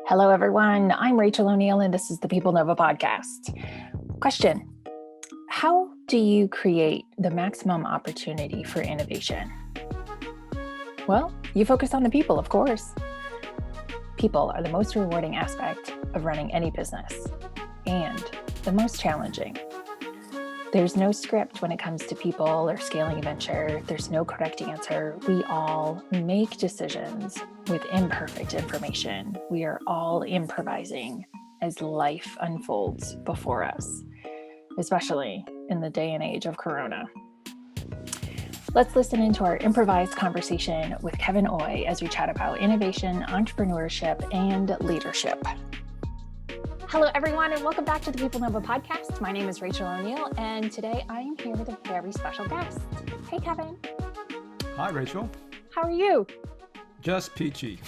Hello, everyone. I'm Rachel O'Neill, and this is the PeopleNova Podcast. Question: how do you create the maximum opportunity for innovation? Well, you focus on the people, of course. People are the most rewarding aspect of running any business and the most challenging. There's no script when it comes to people or scaling a venture. There's no correct answer. We all make decisions with imperfect information. We are all improvising as life unfolds before us, especially in the day and age of Corona. Let's listen into our improvised conversation with Kevin Oye as we chat about innovation, entrepreneurship, and leadership. Hello, everyone, and welcome back to the PeopleNova Podcast. My name is Rachel O'Neill, and today I am here with a very special guest. Hey, Kevin. Hi, Rachel. How are you? Just peachy.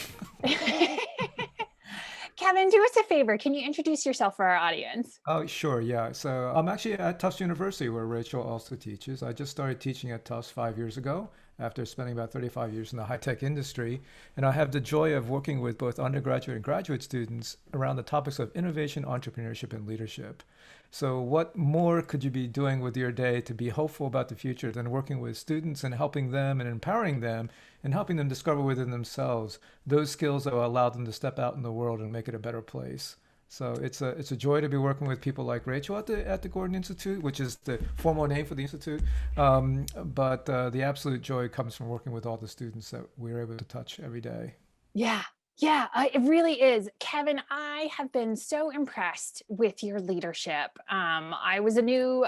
Kevin, do us a favor. Can you introduce yourself for our audience? Oh, sure. Yeah. So I'm actually at Tufts University, where Rachel also teaches. I just started teaching at Tufts 5 years ago after spending about 35 years in the high-tech industry. And I have the joy of working with both undergraduate and graduate students around the topics of innovation, entrepreneurship, and leadership. So what more could you be doing with your day to be hopeful about the future than working with students and helping them and empowering them and helping them discover within themselves those skills that will allow them to step out in the world and make it a better place. So it's a joy to be working with people like Rachel at the Gordon Institute, which is the formal name for the Institute. But the absolute joy comes from working with all the students that we're able to touch every day. Yeah, it really is. Kevin, I have been so impressed with your leadership. I was a new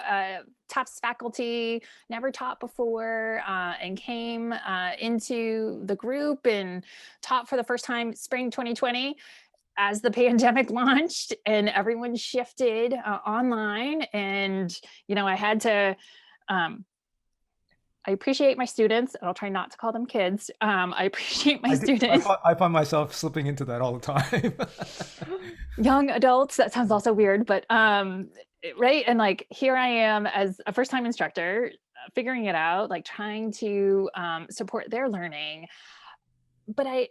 Tufts faculty, never taught before, and came into the group and taught for the first time spring 2020. As the pandemic launched and everyone shifted online, and I had to. I appreciate my students, and I'll try not to call them kids. I appreciate my students. I find myself slipping into that all the time. Young adults. That sounds also weird, but right. And like here I am as a first-time instructor, figuring it out, like trying to support their learning. But I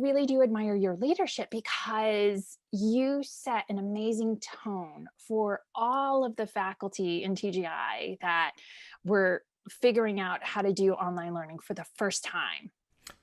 really do admire your leadership because you set an amazing tone for all of the faculty in TGI that were figuring out how to do online learning for the first time.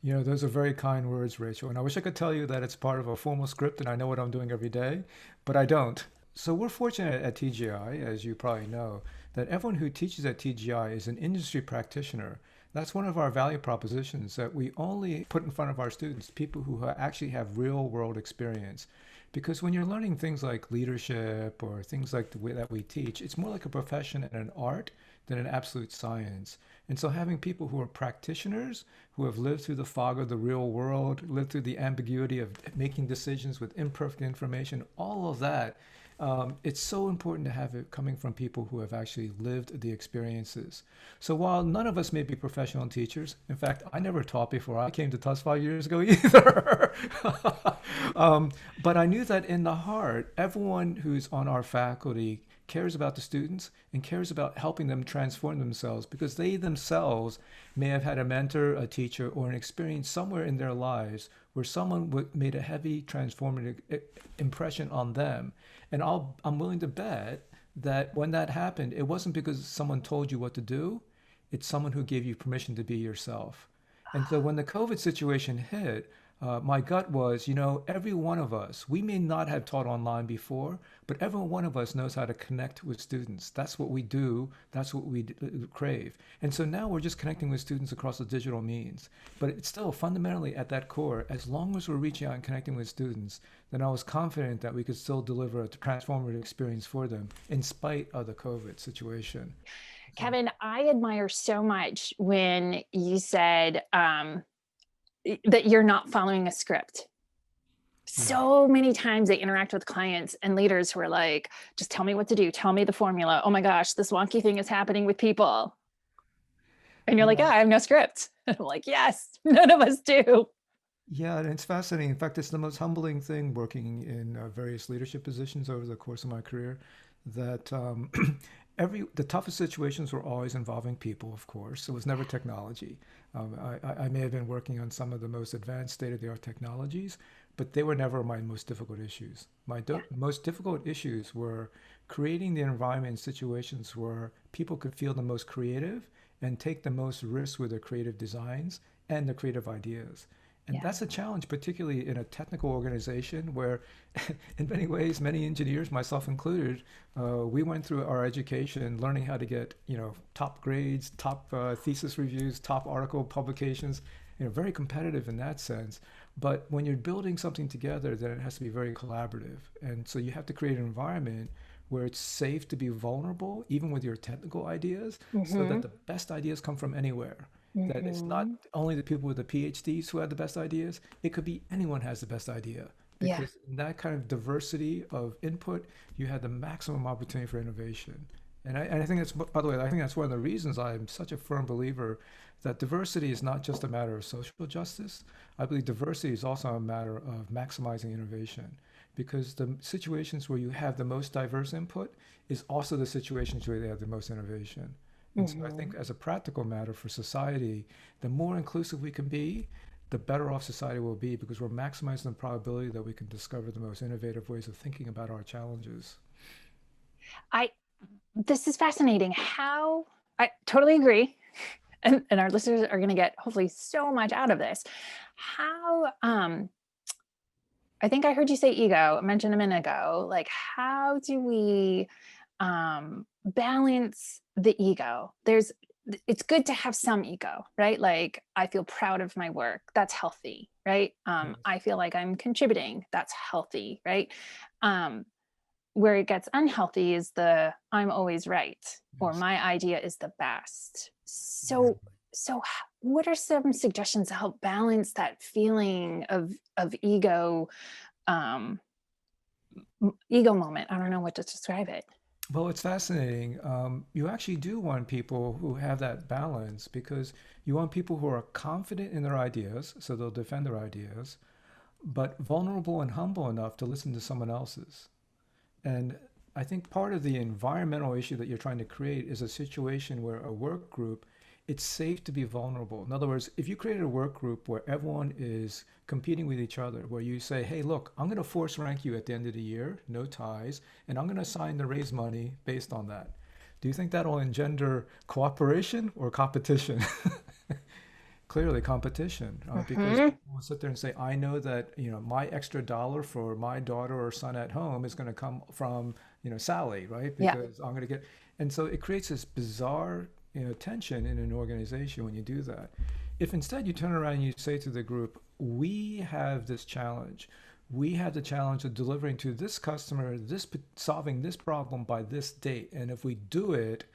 Those are very kind words, Rachel. And I wish I could tell you that it's part of a formal script and I know what I'm doing every day, but I don't. So we're fortunate at TGI, as you probably know, that everyone who teaches at TGI is an industry practitioner. That's one of our value propositions, that we only put in front of our students people who actually have real world experience. Because when you're learning things like leadership or things like the way that we teach, it's more like a profession and an art than an absolute science. And so having people who are practitioners, who have lived through the fog of the real world, lived through the ambiguity of making decisions with imperfect information, all of that, it's so important to have it coming from people who have actually lived the experiences. So while none of us may be professional teachers, in fact, I never taught before I came to Tufts 5 years ago either. But I knew that in the heart, everyone who's on our faculty cares about the students and cares about helping them transform themselves, because they themselves may have had a mentor, a teacher, or an experience somewhere in their lives where someone made a heavy transformative impression on them. And I'm willing to bet that when that happened, it wasn't because someone told you what to do. It's someone who gave you permission to be yourself. And so when the COVID situation hit, my gut was, every one of us, we may not have taught online before, but every one of us knows how to connect with students. That's what we do. That's what we crave. And so now we're just connecting with students across the digital means. But it's still fundamentally at that core, as long as we're reaching out and connecting with students, then I was confident that we could still deliver a transformative experience for them in spite of the COVID situation. Kevin, I admire so much when you said, that you're not following a script. So many times I interact with clients and leaders who are like, just tell me what to do. Tell me the formula. Oh my gosh, this wonky thing is happening with people. And you're like, I have no script. I'm like, yes, none of us do. Yeah, and it's fascinating. In fact, it's the most humbling thing working in various leadership positions over the course of my career, that the toughest situations were always involving people, of course. It was never technology. I may have been working on some of the most advanced state-of-the-art technologies, but they were never my most difficult issues. My most difficult issues were creating the environment and situations where people could feel the most creative and take the most risks with their creative designs and their creative ideas. And Yeah. that's a challenge, particularly in a technical organization where, in many ways, many engineers, myself included, we went through our education learning how to get, top grades, top thesis reviews, top article publications, very competitive in that sense. But when you're building something together, then it has to be very collaborative. And so you have to create an environment where it's safe to be vulnerable, even with your technical ideas, so that the best ideas come from anywhere. That it's not only the people with the PhDs who have the best ideas, it could be anyone has the best idea. Yeah. Because in that kind of diversity of input, you have the maximum opportunity for innovation. And I think that's, by the way, I think that's one of the reasons I'm such a firm believer that diversity is not just a matter of social justice. I believe diversity is also a matter of maximizing innovation, because the situations where you have the most diverse input is also the situations where they have the most innovation. And so I think as a practical matter for society, the more inclusive we can be, the better off society will be, because we're maximizing the probability that we can discover the most innovative ways of thinking about our challenges. This is fascinating. How I totally agree. And our listeners are going to get hopefully so much out of this. How, I think I heard you say ego, mentioned a minute ago, like how do we balance the ego? It's good to have some ego, right? Like I feel proud of my work. That's healthy, right? Yes. I feel like I'm contributing. That's healthy, right? Where it gets unhealthy is the I'm always right, or Yes. my idea is the best. So what are some suggestions to help balance that feeling of ego, um, ego moment? I don't know what to describe it. Well, it's fascinating. You actually do want people who have that balance, because you want people who are confident in their ideas, so they'll defend their ideas, but vulnerable and humble enough to listen to someone else's. And I think part of the environmental issue that you're trying to create is a situation where a work group, it's safe to be vulnerable. In other words, if you create a work group where everyone is competing with each other, where you say, hey, look, I'm going to force rank you at the end of the year, no ties, and I'm going to assign the raise money based on that. Do you think that'll engender cooperation or competition? Clearly competition, because Mm-hmm. people will sit there and say, I know that, my extra dollar for my daughter or son at home is going to come from, Sally, right? Yeah. Because I'm going to get, and so it creates this bizarre, tension in an organization when you do that. If instead you turn around and you say to the group, we have this challenge. We have the challenge of delivering to this customer, solving this problem by this date. And if we do it,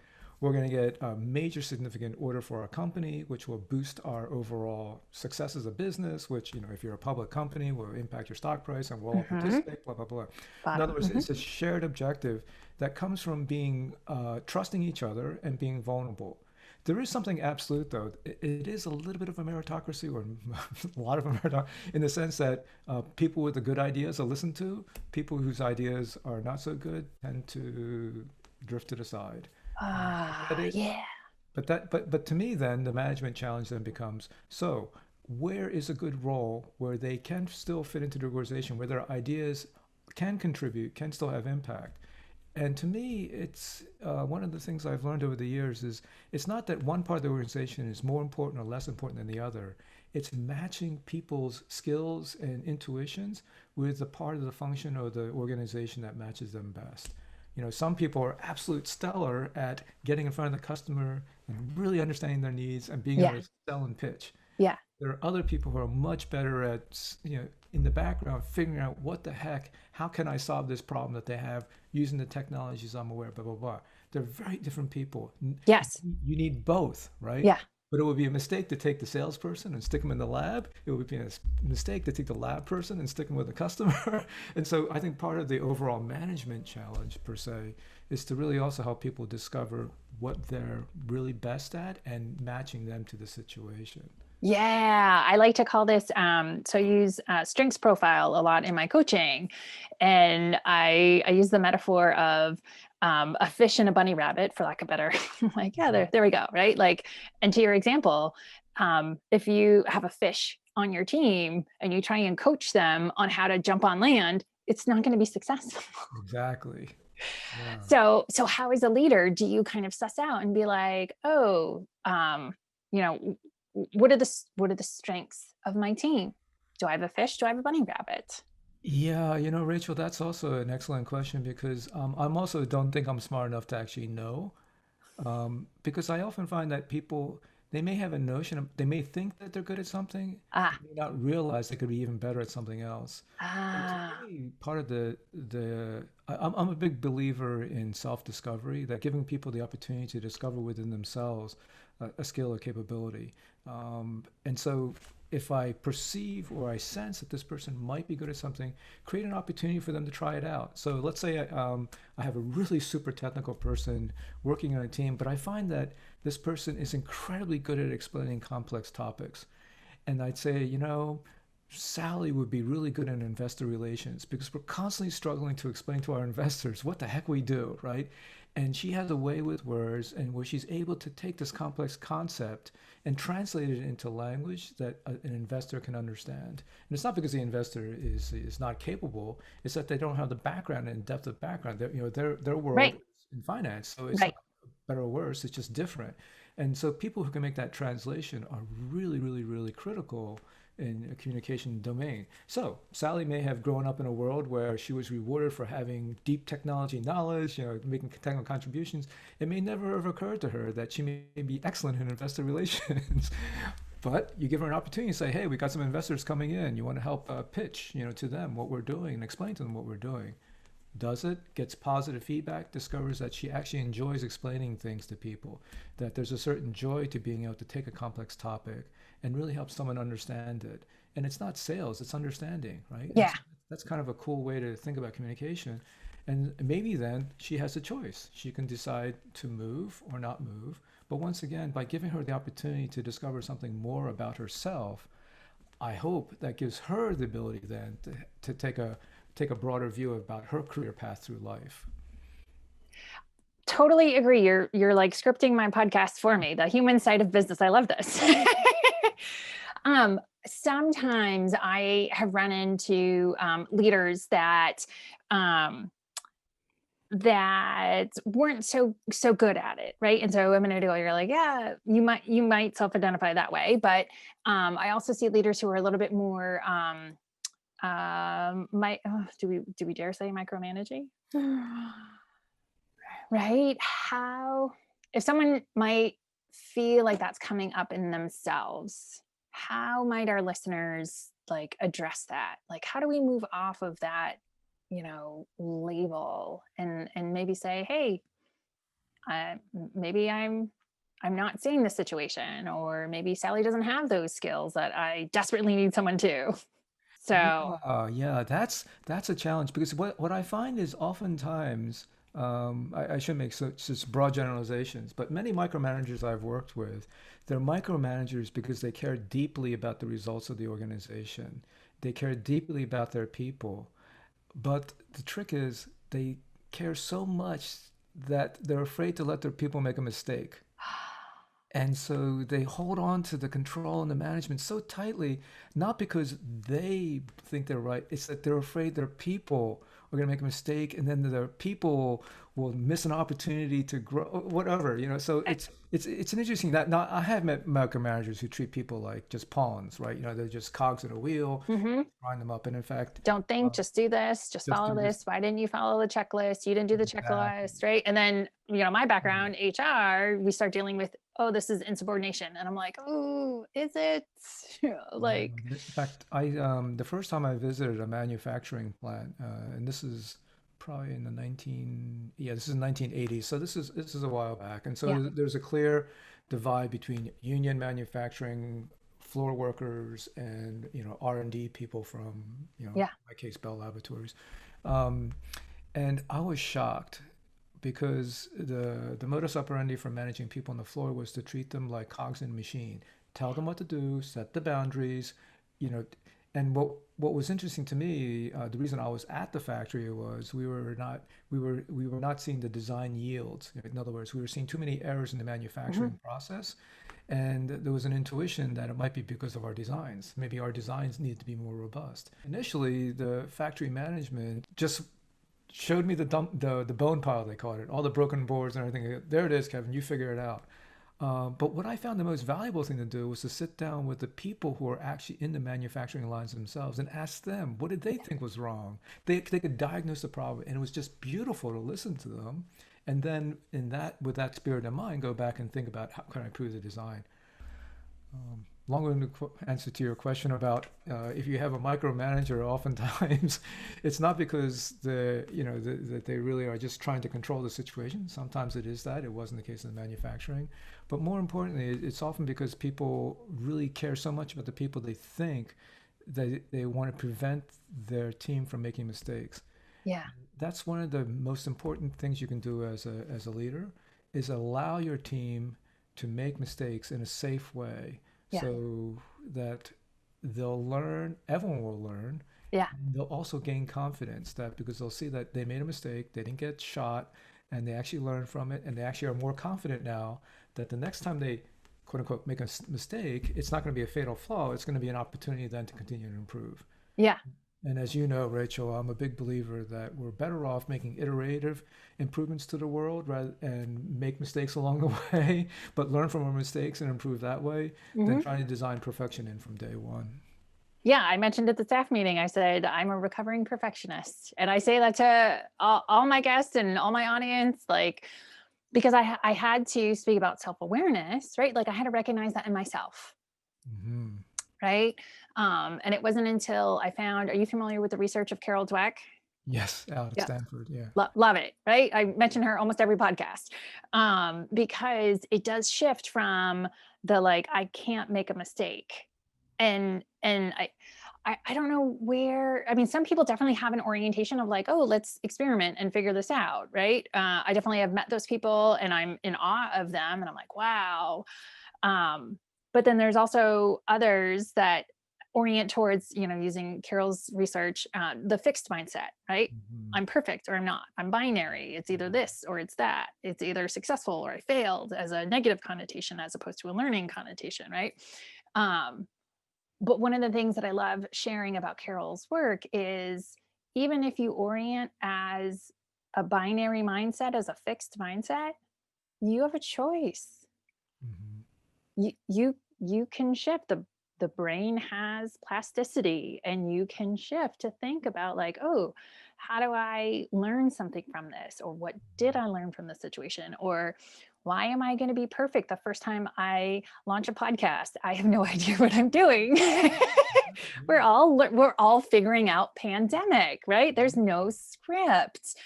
we're going to get a major significant order for our company, which will boost our overall success as a business, which, if you're a public company, will impact your stock price and we'll all participate, blah, blah, blah. In other words, it's a shared objective that comes from being trusting each other and being vulnerable. There is something absolute, though. It is a little bit of a meritocracy, or a lot of a meritocracy, in the sense that people with the good ideas are listened to. People whose ideas are not so good tend to drift to the side. That Yeah. but to me, then the management challenge then becomes, so where is a good role where they can still fit into the organization, where their ideas can contribute, can still have impact? And to me, it's one of the things I've learned over the years is it's not that one part of the organization is more important or less important than the other. It's matching people's skills and intuitions with the part of the function or the organization that matches them best. Some people are absolute stellar at getting in front of the customer and really understanding their needs and being able Yeah. to sell and pitch. Yeah. There are other people who are much better at, in the background, figuring out what the heck, how can I solve this problem that they have using the technologies I'm aware, blah, blah, blah. They're very different people. Yes. You need both, right? Yeah. But it would be a mistake to take the salesperson and stick them in the lab. It would be a mistake to take the lab person and stick them with the customer. And so I think part of the overall management challenge, per se, is to really also help people discover what they're really best at and matching them to the situation. Yeah, I like to call this, so I use strengths profile a lot in my coaching. And I use the metaphor of a fish and a bunny rabbit, for lack of better, like, yeah, there we go, right? Like, and to your example, if you have a fish on your team and you try and coach them on how to jump on land, it's not going to be successful. Exactly. Yeah. So how as a leader do you kind of suss out and be like, oh, you know, what are the strengths of my team? Do I have a fish? Do I have a bunny rabbit? Yeah, you know, Rachel, that's also an excellent question because I'm also don't think I'm smart enough to actually know. Because I often find that people, they may have a notion of, they may think that they're good at something, Ah, but may not realize they could be even better at something else. And to ah, me, part of I'm a big believer in self-discovery, that giving people the opportunity to discover within themselves a skill or capability. And so if I perceive or I sense that this person might be good at something, create an opportunity for them to try it out. So let's say I have a really super technical person working on a team, but I find that this person is incredibly good at explaining complex topics. And I'd say, you know, Sally would be really good in investor relations because we're constantly struggling to explain to our investors what the heck we do, right? And she has a way with words and where she's able to take this complex concept and translate it into language that an investor can understand. And it's not because the investor is not capable, it's that they don't have the background and depth of background. Their world right, is in finance, so it's right. not better or worse, it's just different. And so people who can make that translation are really, really, really critical in a communication domain. So Sally may have grown up in a world where she was rewarded for having deep technology knowledge, you know, making technical contributions. It may never have occurred to her that she may be excellent in investor relations. But you give her an opportunity to say, hey, we got some investors coming in. You want to help pitch, you know, to them what we're doing and explain to them what we're doing. Does it, gets positive feedback, discovers that she actually enjoys explaining things to people, that there's a certain joy to being able to take a complex topic and really help someone understand it. And it's not sales, it's understanding, right? And Yeah. so that's kind of a cool way to think about communication. And maybe then she has a choice. She can decide to move or not move. But once again, by giving her the opportunity to discover something more about herself, I hope that gives her the ability then to take a broader view about her career path through life. Totally agree. You're like scripting my podcast for me, the human side of business. I love this. Sometimes I have run into leaders um, that weren't so good at it, right? And so a minute ago, you're like, yeah, you might self-identify that way, but I also see leaders who are a little bit more do we dare say micromanaging? Right? How, if someone might feel like that's coming up in themselves, how might our listeners like address that? Like, how do we move off of that, label and maybe say, hey, maybe I'm not seeing the situation, or maybe Sally doesn't have those skills that I desperately need someone to. So, Yeah, that's a challenge because what I find is oftentimes I shouldn't make such broad generalizations, but many micromanagers I've worked with, they're micromanagers because they care deeply about the results of the organization. They care deeply about their people, but the trick is they care so much that they're afraid to let their people make a mistake. And so they hold on to the control and the management so tightly, not because they think they're right, it's that they're afraid their people are going to make a mistake and then their people will miss an opportunity to grow, whatever, you know. So it's an interesting that now I have met micromanagers who treat people like just pawns, right? You know, they're just cogs in a wheel, mhm. grind them up. And in fact, Don't think, uh, just do this, just just follow do this. this. Why didn't you follow the checklist? You didn't do the Exactly. checklist, right? And then, my background, HR, we start dealing with, oh, this is insubordination. And I'm like, oh, is it? Yeah. Like, In fact, the first time I visited a manufacturing plant, and this is probably in the 1980s. So this is a while back. And so yeah, there's a clear divide between union manufacturing floor workers and, you know, R&D people from, you know, in yeah. my case, Bell Laboratories. Um, and I was shocked because the modus operandi for managing people on the floor was to treat them like cogs in a machine, tell them what to do, set the boundaries, you know. And what was interesting to me, the reason I was at the factory was we were not seeing the design yields. In other words, we were seeing too many errors in the Hmm. manufacturing process, And there was an intuition that it might be because of our designs. Maybe our designs need to be more robust. Initially, the factory management just showed me the bone pile, they called it, all the broken boards and everything. There it is, Kevin, you figure it out. But what I found the most valuable thing to do was to sit down with the people who are actually in the manufacturing lines themselves and ask them, what did they think was wrong? They could diagnose the problem, and it was just beautiful to listen to them. And then with that spirit in mind, go back and think about how can I improve the design. Long-winded answer to your question about if you have a micromanager, oftentimes it's not because that they really are just trying to control the situation. Sometimes it is that. It wasn't the case in manufacturing. But more importantly, it's often because people really care so much about the people they think that they want to prevent their team from making mistakes. Yeah. That's one of the most important things you can do as a leader, is allow your team to make mistakes in a safe way, so that they'll learn, everyone will learn. Yeah. And they'll also gain confidence because they'll see that they made a mistake, they didn't get shot, and they actually learn from it, and they actually are more confident now that the next time they quote unquote make a mistake, it's not going to be a fatal flaw. It's going to be an opportunity then to continue to improve. Yeah. And as you know, Rachel, I'm a big believer that we're better off making iterative improvements to the world and make mistakes along the way, but learn from our mistakes and improve that way, than trying to design perfection in from day one. Yeah, I mentioned at the staff meeting, I said, I'm a recovering perfectionist. And I say that to all my guests and all my audience, like, because I had to speak about self-awareness, right? Like I had to recognize that in myself. Mm-hmm. Right. And it wasn't until I found, are you familiar with the research of Carol Dweck? Yes, out at Stanford. Yeah. Love it. Right. I mention her almost every podcast because it does shift from the, like, I can't make a mistake. And I don't know where, I mean, some people definitely have an orientation of like, oh, let's experiment and figure this out. Right. I definitely have met those people and I'm in awe of them. And I'm like, wow. But then there's also others that orient towards, using Carol's research, the fixed mindset, right? Mm-hmm. I'm perfect or I'm not. I'm binary. It's either this or it's that. It's either successful or I failed, as a negative connotation as opposed to a learning connotation, right? But one of the things that I love sharing about Carol's work is, even if you orient as a binary mindset, as a fixed mindset, you have a choice. Mm-hmm. You can shift. The brain has plasticity, and you can shift to think about like, oh, how do I learn something from this? Or what did I learn from the situation? Or why am I going to be perfect the first time I launch a podcast? I have no idea what I'm doing. We're all figuring out pandemic, right? There's no script.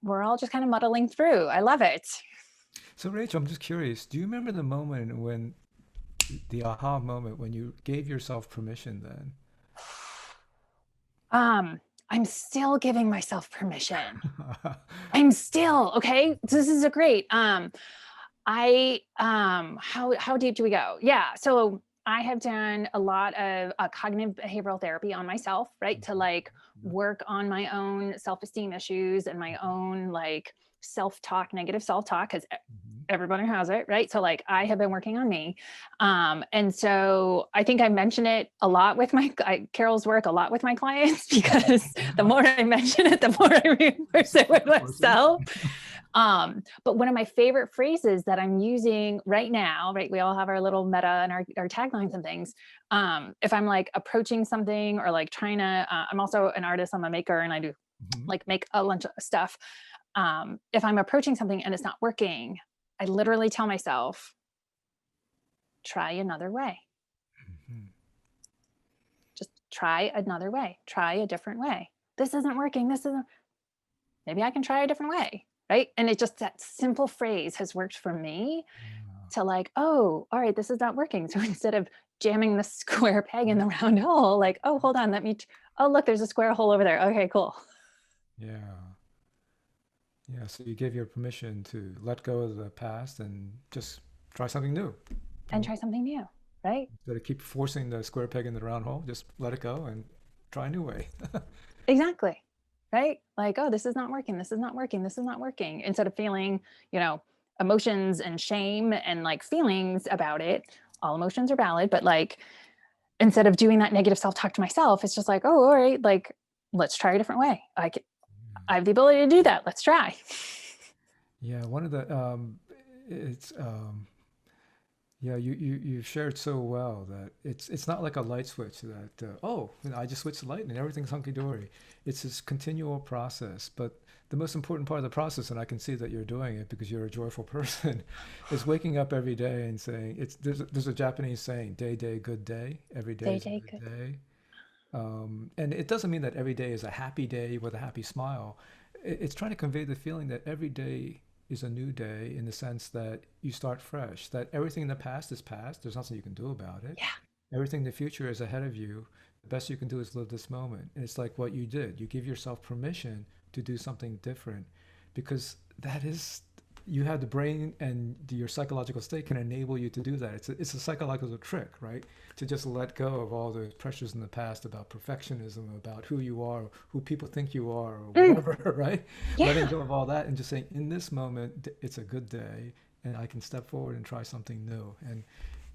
We're all just kind of muddling through. I love it. So Rachel, I'm just curious, do you remember the aha moment when you gave yourself permission then? I'm still giving myself permission. I'm still, okay. This is a great, how deep do we go? Yeah. So I have done a lot of cognitive behavioral therapy on myself, right? To like work on my own self-esteem issues and my own like self-talk, negative self-talk, because everybody has it, right? So like I have been working on me. And so I think I mention it a lot with Carol's work a lot with my clients, because the more I mention it, the more I reinforce it with myself. But one of my favorite phrases that I'm using right now, right? We all have our little meta and our taglines and things. If I'm like approaching something or like trying to, I'm also an artist, I'm a maker, and I do like make a bunch of stuff. If I'm approaching something and it's not working, I literally tell myself, try another way. Just try another way, try a different way. This isn't working. Maybe I can try a different way. Right. And that simple phrase has worked for me to like, oh, all right, this is not working. So instead of jamming the square peg in the round hole, like, oh, hold on, oh, look, there's a square hole over there. Okay, cool. Yeah. Yeah. So you gave your permission to let go of the past and just try something new. And try something new. Right. Instead of keep forcing the square peg in the round hole, just let it go and try a new way. Exactly. Right. Like, oh, this is not working. This is not working. This is not working. Instead of feeling, emotions and shame and like feelings about it. All emotions are valid, but like instead of doing that negative self-talk to myself, it's just like, oh, all right, like let's try a different way. I have the ability to do that. Let's try. Yeah, one of the it's yeah, you shared so well that it's not like a light switch that oh, you know, I just switched the light and everything's hunky dory. It's this continual process, but the most important part of the process, and I can see that you're doing it because you're a joyful person, is waking up every day and saying it's there's a Japanese saying, day day good day, every day Day is a day good good. day. And it doesn't mean that every day is a happy day with a happy smile. It's trying to convey the feeling that every day is a new day in the sense that you start fresh, that everything in the past is past. There's nothing you can do about it. Yeah. Everything in the future is ahead of you. The best you can do is live this moment. And it's like what you did. You give yourself permission to do something different because that is you have the brain and your psychological state can enable you to do that. It's a psychological trick, right? To just let go of all the pressures in the past about perfectionism, about who you are, who people think you are, or Mm, whatever, right? Letting yeah. go of all that and just saying, in this moment, it's a good day, and I can step forward and try something new. And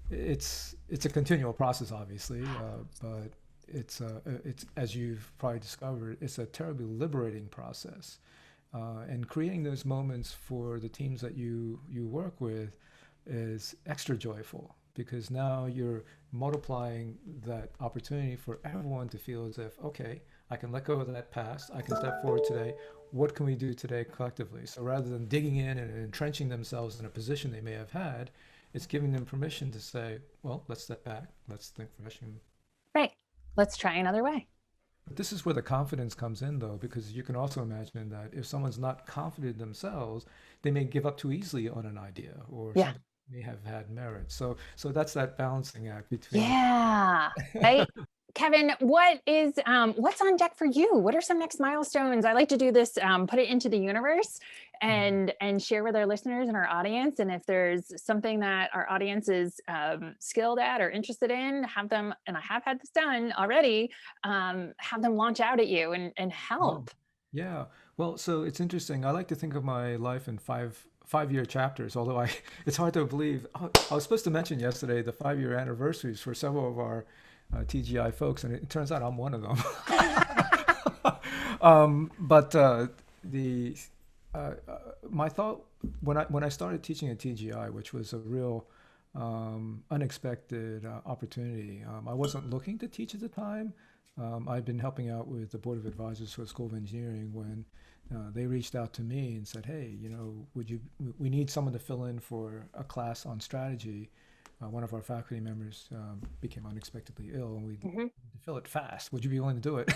it's a continual process, obviously, but it's as you've probably discovered, it's a terribly liberating process and creating those moments for the teams that you work with is extra joyful because now you're multiplying that opportunity for everyone to feel as if, okay, I can let go of that past, I can step forward today. What can we do today collectively? So rather than digging in and entrenching themselves in a position they may have had, it's giving them permission to say, well, let's step back, let's think fresh. And Right. Let's try another way. but this is where the confidence comes in, though, because you can also imagine that if someone's not confident themselves, they may give up too easily on an idea or Yeah. something may have had merit. So that's that balancing act between. Yeah. Right. Kevin, what's on deck for you? What are some next milestones? I like to do this, put it into the universe Mhm. and share with our listeners and our audience. And if there's something that our audience is skilled at or interested in, have them, and I have had this done already, have them launch out at you and Oh, help. yeah. Well, so it's interesting. I like to think of my life in five-year chapters, although I it's hard to believe. I was supposed to mention yesterday the 5-year anniversaries for several of our TGI folks, and it turns out I'm one of them. But the my thought when I started teaching at TGI, which was a real unexpected opportunity. I wasn't looking to teach at the time. I'd been helping out with the board of advisors for the School of Engineering when they reached out to me and said, "Hey, you know, we need someone to fill in for a class on strategy." One of our faculty members became unexpectedly ill, and we need Mhm. to fill it fast. Would you be willing to do it?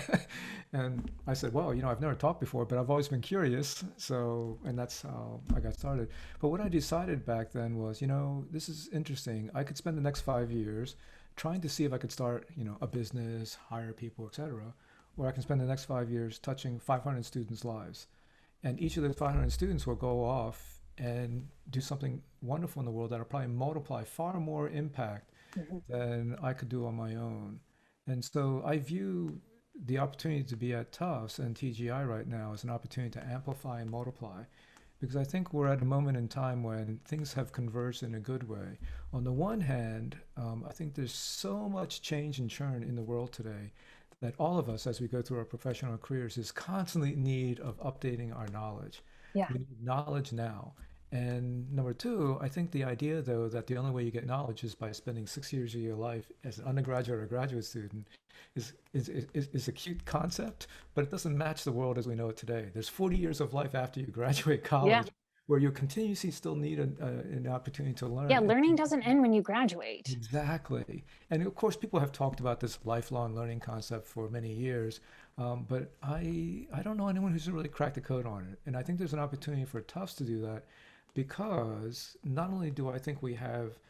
And I said, "Well, you know, I've never talked before, but I've always been curious." So, and that's how I got started. But what I decided back then was, you know, this is interesting. I could spend the next 5 years trying to see if I could start, you know, a business, hire people, etc., or I can spend the next 5 years touching 500 students' lives, and each of those 500 students will go off and do something wonderful in the world that'll probably multiply far more impact Mhm. than I could do on my own. And so I view the opportunity to be at Tufts and TGI right now as an opportunity to amplify and multiply because I think we're at a moment in time when things have converged in a good way. On the one hand, I think there's so much change and churn in the world today that all of us, as we go through our professional careers, is constantly in need of updating our knowledge. Yeah. We need knowledge now. And number two, I think the idea, though, that the only way you get knowledge is by spending 6 years of your life as an undergraduate or graduate student is a cute concept, but it doesn't match the world as we know it today. There's 40 years of life after you graduate Yeah. college where you continuously still need an opportunity to Yeah. learn. Learning doesn't end when you graduate. Exactly. And of course, people have talked about this lifelong learning concept for many years, but I don't know anyone who's really cracked the code on it. And I think there's an opportunity for Tufts to do that because not only do I think we have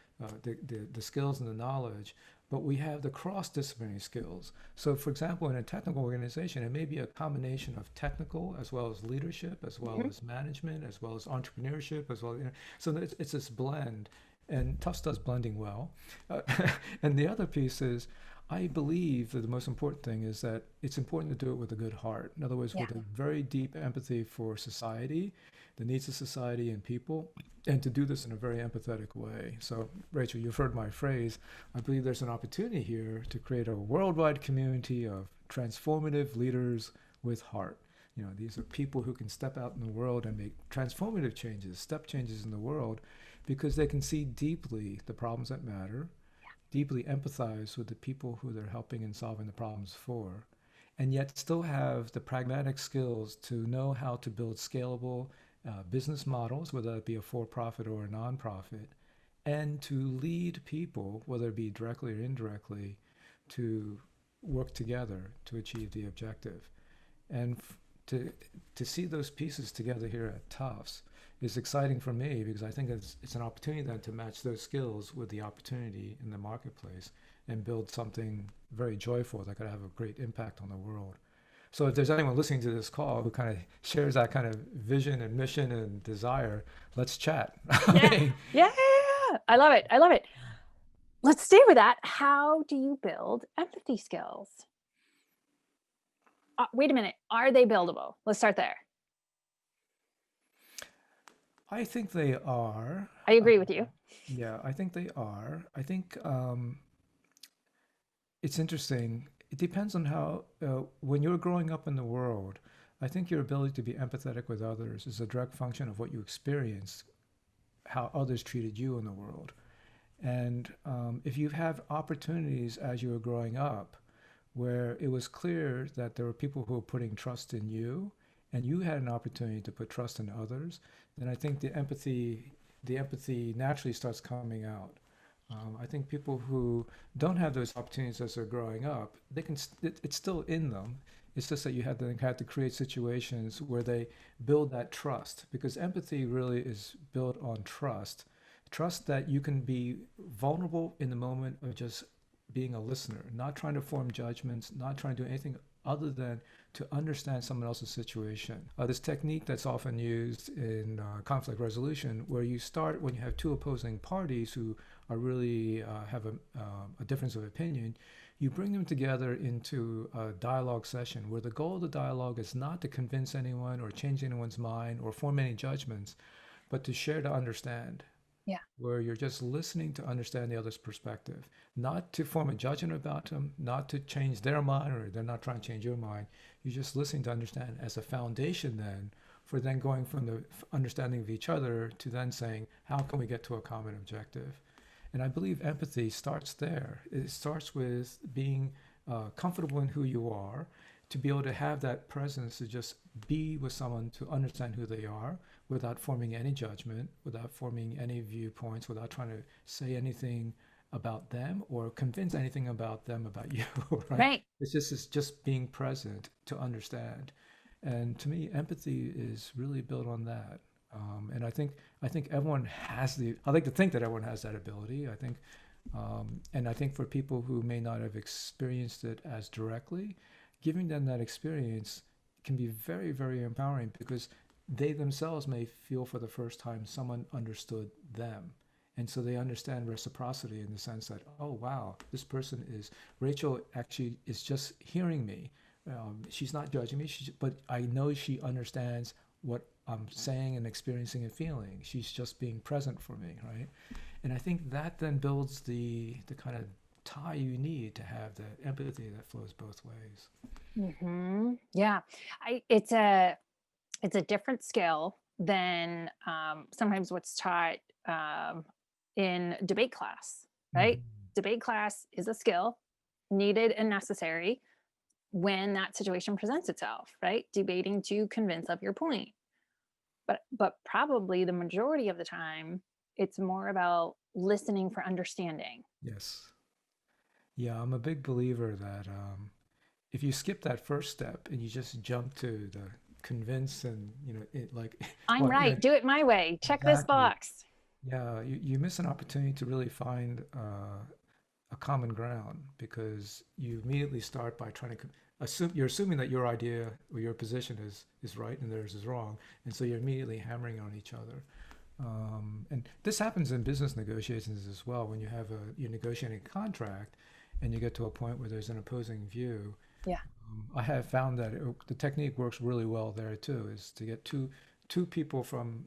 the skills and the knowledge, but we have the cross-disciplinary skills. So, for example, in a technical organization, it may be a combination of technical as well as leadership, as well Mhm. as management, as well as entrepreneurship, as well. You know, so it's this blend, and Tufts does blending well. Uh, and the other piece is, I believe that the most important thing is that it's important to do it with a good heart. In other words, Yeah. with a very deep empathy for society, the needs of society and people, and to do this in a very empathetic way. So, Rachel, you've heard my phrase. I believe there's an opportunity here to create a worldwide community of transformative leaders with heart. These are people who can step out in the world and make transformative changes, step changes in the world, because they can see deeply the problems that matter, deeply empathize with the people who they're helping and solving the problems for, and yet still have the pragmatic skills to know how to build scalable business models, whether it be a for-profit or a nonprofit, and to lead people, whether it be directly or indirectly, to work together to achieve the objective. And to see those pieces together here at Tufts is exciting for me because I think it's an opportunity then to match those skills with the opportunity in the marketplace and build something very joyful that could have a great impact on the world. So if there's anyone listening to this call who kind of shares that kind of vision and mission and desire, let's chat. Yeah. Yeah. I love it. I love it. Let's stay with that. How do you build empathy skills? Wait a minute. Are they buildable? Let's start there. I think they are. I agree with you. Yeah, I think they are. I think it's interesting. It depends on how, when you're growing up in the world, I think your ability to be empathetic with others is a direct function of what you experienced, how others treated you in the world. And if you have opportunities as you were growing up where it was clear that there were people who were putting trust in you and you had an opportunity to put trust in others, then I think the empathy naturally starts coming out. I think people who don't have those opportunities as they're growing up, it's still in them. It's just that you had to create situations where they build that trust because empathy really is built on trust. Trust that you can be vulnerable in the moment of just being a listener, not trying to form judgments, not trying to do anything other than to understand someone else's situation. This technique that's often used in conflict resolution, where you start when you have two opposing parties who are really have a difference of opinion, you bring them together into a dialogue session where the goal of the dialogue is not to convince anyone or change anyone's mind or form any judgments, but to share to understand. Yeah. Where you're just listening to understand the other's perspective, not to form a judgment about them, not to change their mind, or they're not trying to change your mind. You're just listening to understand as a foundation then for then going from the understanding of each other to then saying, how can we get to a common objective? And I believe empathy starts there. It starts with being comfortable in who you are, to be able to have that presence to just be with someone to understand who they are without forming any judgment, without forming any viewpoints, without trying to say anything about them or convince anything about them about you, right? Right. It's just being present to understand. And to me, empathy is really built on that. And I think everyone has I like to think that everyone has that ability. And I think for people who may not have experienced it as directly, giving them that experience can be very, very empowering because they themselves may feel for the first time someone understood them. And so they understand reciprocity in the sense that, oh, wow, Rachel actually is just hearing me. She's not judging me, but I know she understands what I'm saying and experiencing and feeling. She's just being present for me, right? And I think that then builds the kind of tie you need to have that empathy that flows both ways. Mm-hmm. Yeah. It's a different skill than sometimes what's taught in debate class, right? Mhm. Debate class is a skill needed and necessary when that situation presents itself, right? Debating to convince of your point. But probably the majority of the time, it's more about listening for understanding. Yes. Yeah, I'm a big believer that if you skip that first step and you just jump to the convince and I'm well, right. Do it my way. Check this exactly. box. Yeah, you miss an opportunity to really find a common ground because you immediately start by trying to you're assuming that your idea or your position is right and theirs is wrong, and so you're immediately hammering on each other. And this happens in business negotiations as well. When you're negotiating a contract, and you get to a point where there's an opposing view, Yeah. I have found that the technique works really well there too, is to get two people from,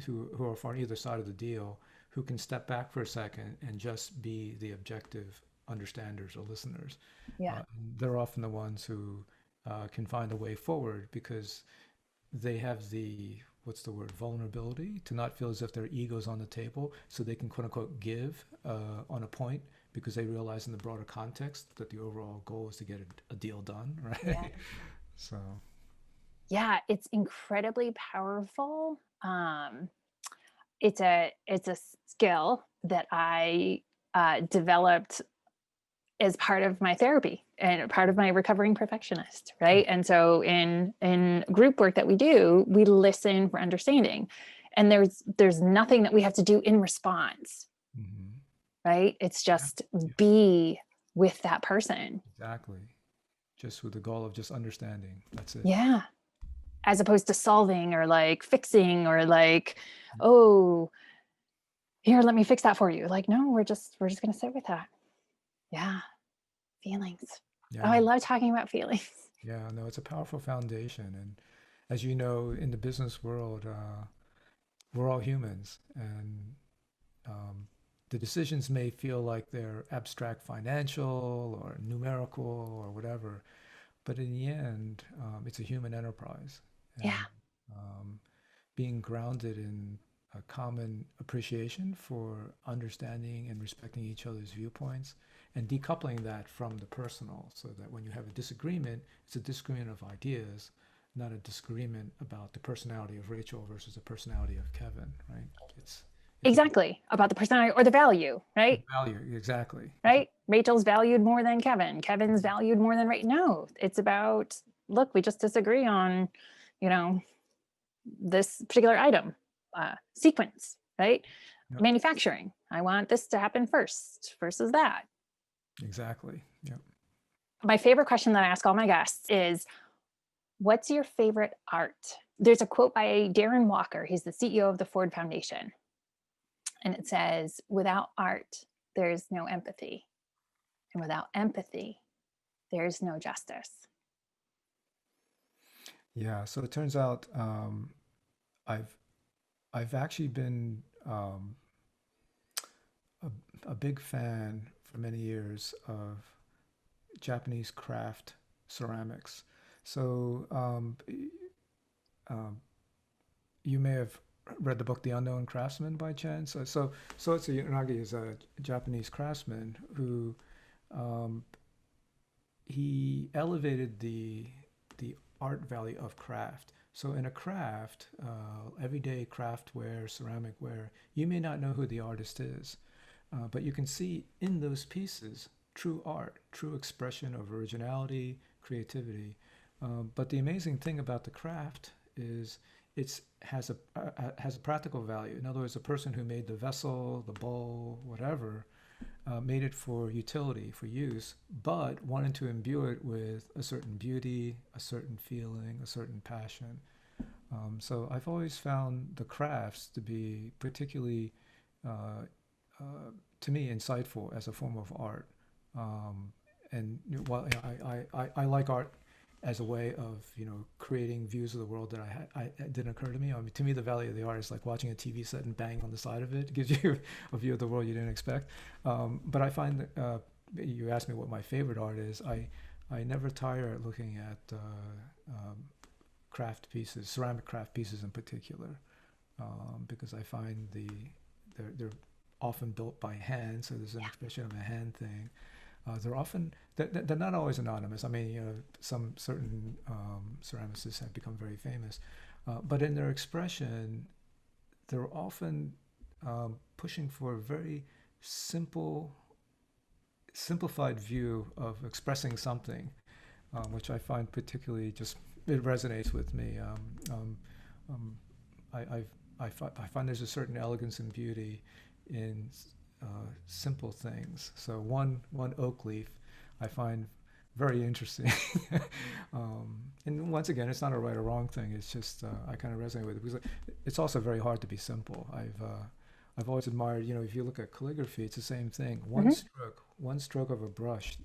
who are on either side of the deal, who can step back for a second and just be the objective understanders or listeners. Yeah. They're often the ones who can find a way forward because they have the, what's the word, vulnerability to not feel as if their ego's on the table, so they can quote unquote give on a point, because they realize in the broader context that the overall goal is to get a deal done, right? Yeah. So Yeah, it's incredibly powerful. It's a skill that I developed as part of my therapy and part of my recovering perfectionist, right? And so in group work that we do, we listen for understanding, and there's nothing that we have to do in response, mhm. right? It's Yeah, just yeah, be with that person. exactly. Just with the goal of just understanding. That's it. Yeah. As opposed to solving or like fixing or like, Yeah, oh, here, let me fix that for you. Like, no, we're just gonna sit with that. Yeah. Feelings. Oh, yeah, I love talking about feelings. yeah. No, it's a powerful foundation, and as you know, in the business world, we're all humans, and um, the decisions may feel like they're abstract, financial, or numerical, or whatever, but in the end, it's a human enterprise, Yeah. and um, being grounded in a common appreciation for understanding and respecting each other's viewpoints, and decoupling that from the personal, so that when you have a disagreement, it's a disagreement of ideas, not a disagreement about the personality of Rachel versus the personality of Kevin, right? It's a Exactly. About the personality or the value, right? value, exactly. Right? Rachel's valued more than Kevin. Kevin's valued more than Rachel. No, it's about, look, we just disagree on, you know, this particular item, sequence, right? Yep, Manufacturing. I want this to happen first versus that. exactly. Yep. My favorite question that I ask all my guests is, what's your favorite art? There's a quote by Darren Walker. He's the CEO of the Ford Foundation. And it says, without art, there's no empathy. And without empathy, there's no justice. Yeah. So it turns out I've I've actually been a, a big fan for many years of Japanese craft ceramics. So um, you may have read the book The Unknown Craftsman by chance. So it's Yanagi is a Japanese craftsman who um, he elevated the art value of craft. So in a craft, everyday craftware, ceramic ware, you may not know who the artist is, but you can see in those pieces true art, true expression of originality, creativity. But the amazing thing about the craft is it's has a practical value. In other words, the person who made the vessel, the bowl, whatever, made it for utility, for use, but wanted to imbue it with a certain beauty, a certain feeling, a certain passion. So I've always found the crafts to be particularly, uh, to me, insightful as a form of art. And while I like art as a way of creating views of the world that it didn't occur to me. I mean, to me, the value of the art is like watching a TV set and bang on the side of it. It gives you a view of the world you didn't expect. But I find that you asked me what my favorite art is. I never tire at looking at craft pieces, ceramic craft pieces in particular, because I find they're often built by hand, so there's an expression of a hand thing. They're not always anonymous. I mean, some certain ceramicists have become very famous, but in their expression, they're often pushing for a very simplified view of expressing something, which I find particularly just it resonates with me. Um, I find there's a certain elegance and beauty in simple things. So one oak leaf, I find very interesting. And once again, it's not a right or wrong thing. It's just I kind of resonate with it because it's also very hard to be simple. I've always admired, if you look at calligraphy, it's the same thing. Mhm. One stroke of a brush,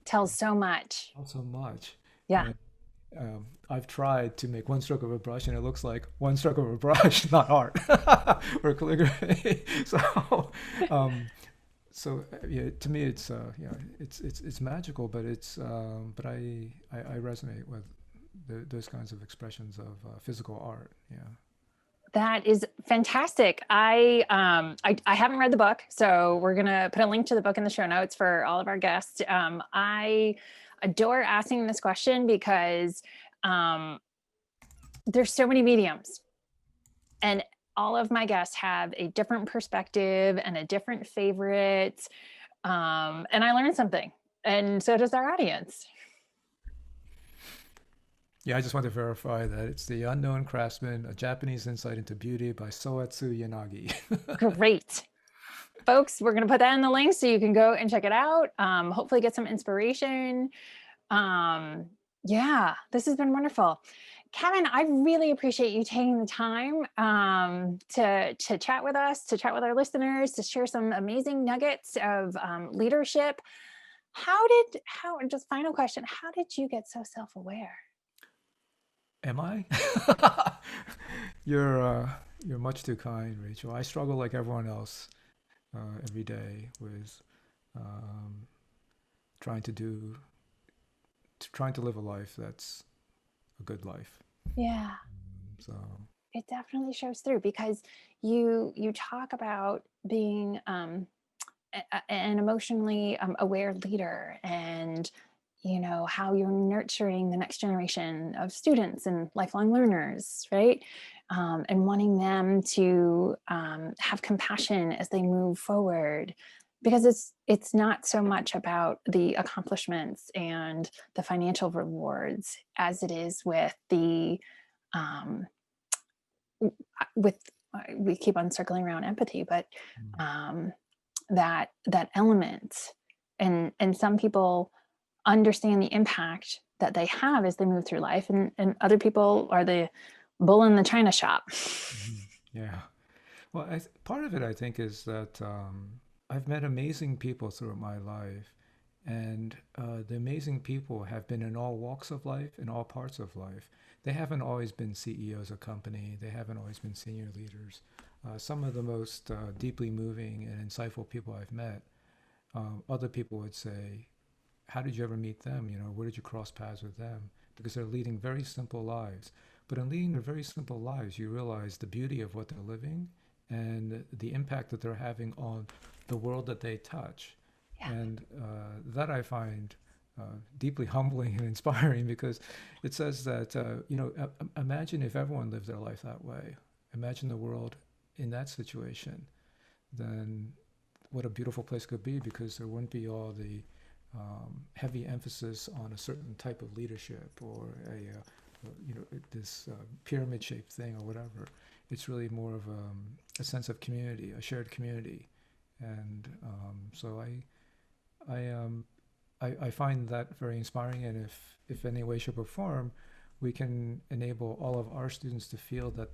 Tells so much. not so much. Yeah. And I've tried to make one stroke of a brush, and it looks like one stroke of a brush, not art or calligraphy. Um, yeah, to me, it's magical, but I resonate with those kinds of expressions of physical art. Yeah. That is fantastic. I haven't read the book, so we're gonna put a link to the book in the show notes for all of our guests. I adore asking this question because um, there's so many mediums, and all of my guests have a different perspective and a different favorite, and I learned something, and so does our audience. Yeah, I just want to verify that it's The Unknown Craftsman, A Japanese Insight into Beauty by Soetsu Yanagi. Great. Folks, we're going to put that in the link so you can go and check it out. Hopefully get some inspiration. Yeah, this has been wonderful. Kevin, I really appreciate you taking the time to chat with us, to chat with our listeners, to share some amazing nuggets of leadership. Just final question, how did you get so self-aware? Am I? You're much too kind, Rachel. I struggle like everyone else every day with um, trying to do trying to live a life that's a good life. Yeah. So It definitely shows through because you talk about being an emotionally aware leader, and how you're nurturing the next generation of students and lifelong learners, right? And wanting them to have compassion as they move forward, because it's not so much about the accomplishments and the financial rewards as it is with the um, with we keep on circling around empathy, but mm, that element, and some people understand the impact that they have as they move through life, and other people are the bull in the china shop. mhm, yeah. Well, part of it I think is that I've met amazing people throughout my life, and the amazing people have been in all walks of life, in all parts of life. They haven't always been CEOs of company. They haven't always been senior leaders. Some of the most deeply moving and insightful people I've met, other people would say, how did you ever meet them? Where did you cross paths with them? Because they're leading very simple lives. But in leading their very simple lives, you realize the beauty of what they're living and the impact that they're having on the world that they touch. Yeah. And that I find deeply humbling and inspiring, because it says that, imagine if everyone lived their life that way. Imagine the world in that situation. Then what a beautiful place could be, because there wouldn't be all the heavy emphasis on a certain type of leadership, or this pyramid-shaped thing or whatever. It's really more of a sense of community, a shared community, and so I find that very inspiring. And if in any way, shape, or form, we can enable all of our students to feel that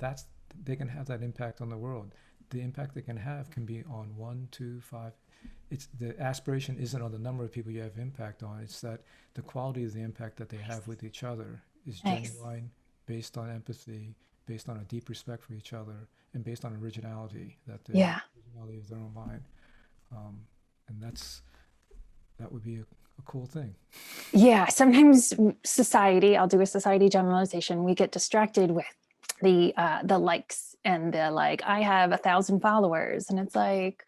they can have that impact on the world. The impact they can have can be on one, two, five. It's the aspiration isn't on the number of people you have impact on. It's that the quality of the impact that they have with each other is Nice. genuine, based on empathy, based on a deep respect for each other, and based on originality, that the Yeah. originality of their own mind. Um, and that would be a cool thing. Yeah, sometimes society, I'll do a society generalization, we get distracted with the likes and the like, I have 1,000 followers, and it's like,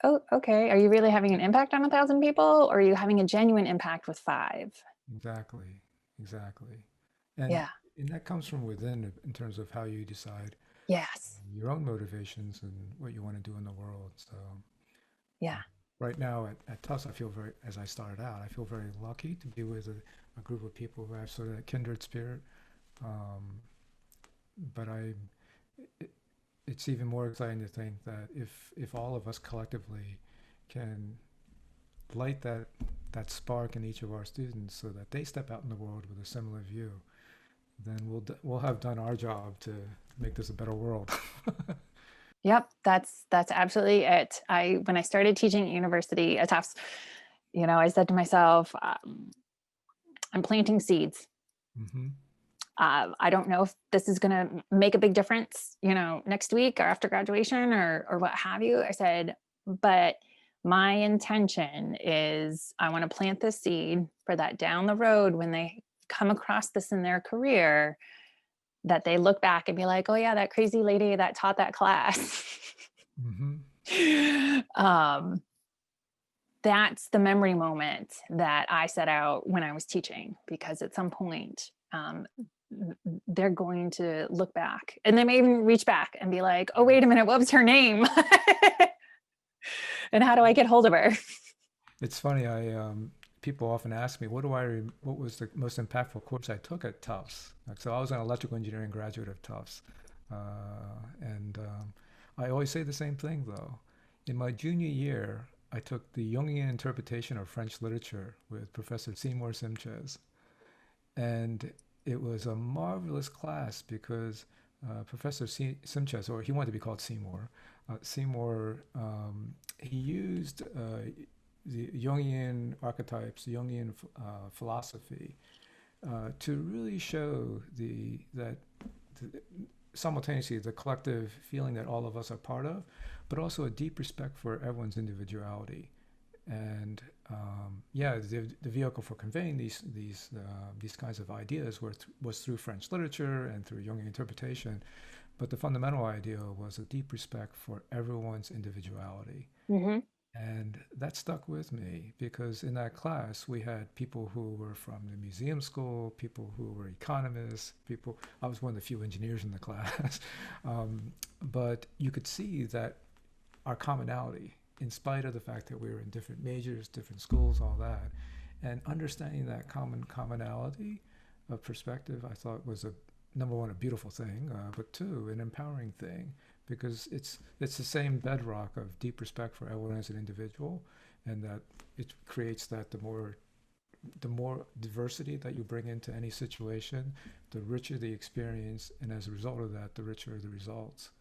oh, okay, are you really having an impact on 1,000 people, or are you having a genuine impact with 5? Exactly, exactly. And Yeah. and that comes from within, in terms of how you decide Yes. your own motivations and what you want to do in the world. So Yeah. right now at Tufts, as I started out, I feel very lucky to be with a group of people who have sort of that kindred spirit. Um, but it, it's even more exciting to think that if all of us collectively can light that spark in each of our students, so that they step out in the world with a similar view, then we'll have done our job to make this a better world. Yep, that's absolutely it. When I started teaching at university at Tufts, I said to myself, I'm planting seeds. Mm-hmm. I don't know if this is going to make a big difference, next week or after graduation or what have you. I said, but my intention is I want to plant this seed for that down the road when they come across this in their career, that they look back and be like, oh yeah, that crazy lady that taught that class. Mm-hmm. That's the memory moment that I set out when I was teaching, because at some point, they're going to look back, and they may even reach back and be like, oh, wait a minute, what was her name? And how do I get hold of her? It's funny. People often ask me, what was the most impactful course I took at Tufts? So I was an electrical engineering graduate of Tufts, and I always say the same thing though. In my junior year, I took the Jungian interpretation of French literature with Professor Seymour Simches, and it was a marvelous class because Professor Simches, or he wanted to be called Seymour, he used the Jungian archetypes, Jungian philosophy, to really show that simultaneously the collective feeling that all of us are part of, but also a deep respect for everyone's individuality. And the vehicle for conveying these kinds of ideas was through French literature and through Jungian interpretation, but the fundamental idea was a deep respect for everyone's individuality. Mm-hmm. And that stuck with me because in that class we had people who were from the museum school, people who were economists, I was one of the few engineers in the class, but you could see that our commonality, in spite of the fact that we were in different majors, different schools, all that, and understanding that commonality of perspective, I thought was number one, a beautiful thing, but two, an empowering thing, because it's the same bedrock of deep respect for everyone as an individual, and that it creates that the more diversity that you bring into any situation, the richer the experience, and as a result of that, the richer the results.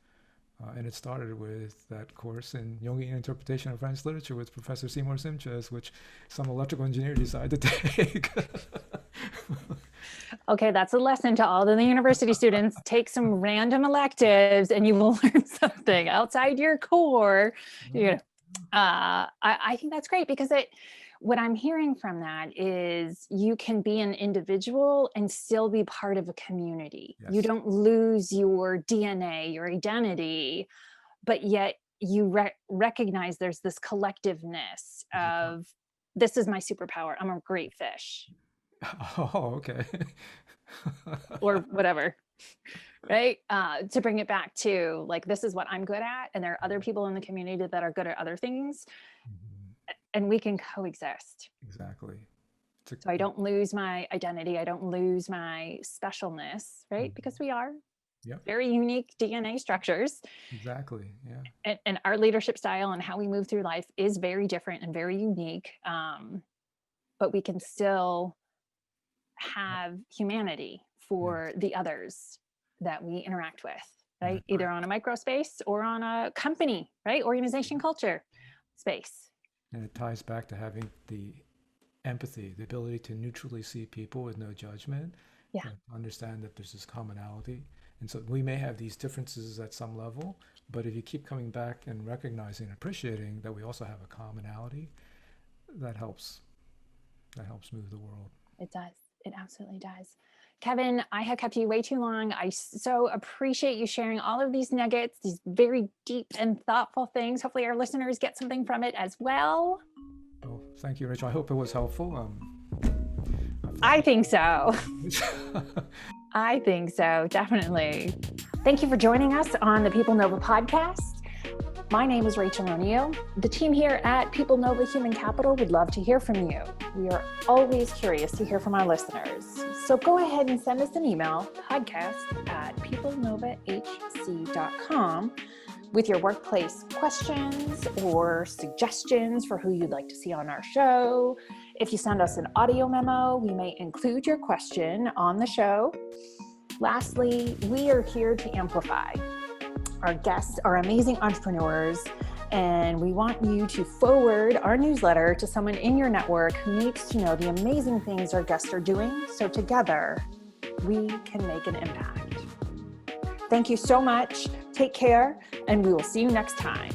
And it started with that course in Jungian interpretation of French literature with Professor Seymour Simches, which some electrical engineer decided to take. Okay, that's a lesson to all the university students. Take some random electives and you will learn something outside your core. I think that's great, because what I'm hearing from that is you can be an individual and still be part of a community. Yes. You don't lose your DNA, your identity, but yet you recognize there's this collectiveness of, this is my superpower. I'm a great fish. Oh, okay. Or whatever, right? To bring it back to like, this is what I'm good at, and there are other people in the community that are good at other things, and we can coexist. Exactly. So I don't lose my identity. I don't lose my specialness, right? Because we are very unique DNA structures. Exactly. Yeah. And our leadership style and how we move through life is very different and very unique. But we can still have humanity for the others that we interact with, right? Either on a micro space or on a company, right? Organization culture space. And it ties back to having the empathy, the ability to neutrally see people with no judgment, and understand that there's this commonality. And so we may have these differences at some level, but if you keep coming back and recognizing and appreciating that we also have a commonality, that helps move the world. It does. It absolutely does. Kevin, I have kept you way too long. I so appreciate you sharing all of these nuggets, these very deep and thoughtful things. Hopefully our listeners get something from it as well. Oh, thank you, Rachel. I hope it was helpful. I think so. I think so, definitely. Thank you for joining us on the PeopleNova Podcast. My name is Rachel O'Neill. The team here at PeopleNova Human Capital would love to hear from you. We are always curious to hear from our listeners. So go ahead and send us an email, podcast@peoplenovahc.com, with your workplace questions or suggestions for who you'd like to see on our show. If you send us an audio memo, we may include your question on the show. Lastly, we are here to amplify. Our guests are amazing entrepreneurs, and we want you to forward our newsletter to someone in your network who needs to know the amazing things our guests are doing, so together we can make an impact. Thank you so much. Take care, and we will see you next time.